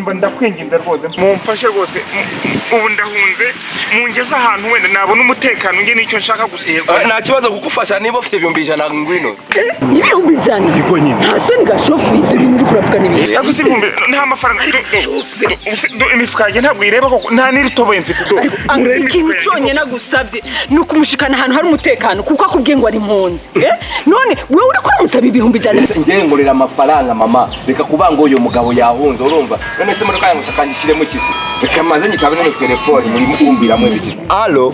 ndakwinginze rwose mumfashe rwose ubu ndahunze mungeze ahantu wenda nabona umutekano nge nicyo nshaka gusiga nta kibazo kugufasha niba ufite 200 ngwino 200 yego nyine nta soni gashofu ibyo bintu uri kuravuga n'ibindi yaguze ibihumbi nta mafaranga imifuka yanjye ntabwo ireba ko nta n'iritoboye mfite ikintu cyonyine nagusabye ni ukumushikana ahantu hari umutekano kuko akubwiye ngo ari impunzi none wowe uri kuramusaba 200 ngiye ngorera amafaranga mama reka kubango uyo mugabo yahunze urumva none se muri kanya ngusakanyishiremo kisi reka maze nyitabe no telefone muri mukumbiramo ibiki Allo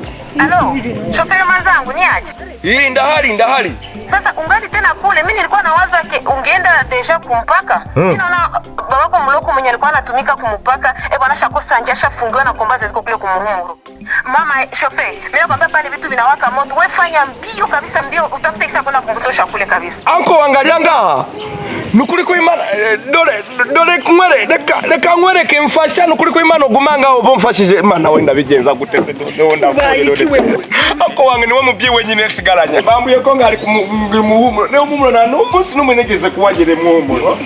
shoferi mwenzangu ni aje? Ndahari. Sasa ungali tena kule, mimi nilikuwa nawaza ungeenda deja kumpaka. Mimi naona babako mloko mwenye alikuwa anatumika kumpaka, bwana shakosa nje ashafungiwa na kombaza ziko kule kumuhumuru. Mama shoferi, mimi nakwambia pale vitu vinawaka moto. Wewe fanya mbio kabisa mbio, utafute isa kwenda kumtosha kule kabisa. Anko angalia ngaha. Nukuri ko Imana dore kumwere reka nkwereke mfasha nukuri ko Imana ogumanga obo mfashije Imana wenda bigenza guteze ndonda ako wange niwe mubyi wenyine sigaranye bambuye ko ngari kumuhumuro ne umuhumuro na n'umunsi n'umenegeze kuwagere mwumuro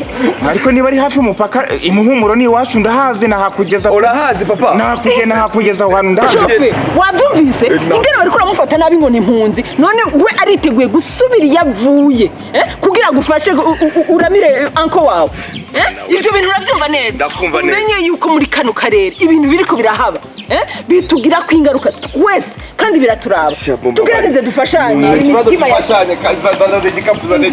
ariko niba ari hafi umupaka imuhumuro ni iwacu ndahazi nahakugeza urahazi papa nahakugeza ahantu ndahazi wabyumvise ingene bari kuramufata nabi ngo ni impunzi none we ariteguye gusubira yavuye kugira gufashe uramire anko wawe ivyo bintu uravyumva neza umenye yuko muri kano karere ibintu biriko birahaba bitugira kwingaruka twese kandi biraturaba tugerageze dufashanye imitima yafashanye kaza ndandika kuzane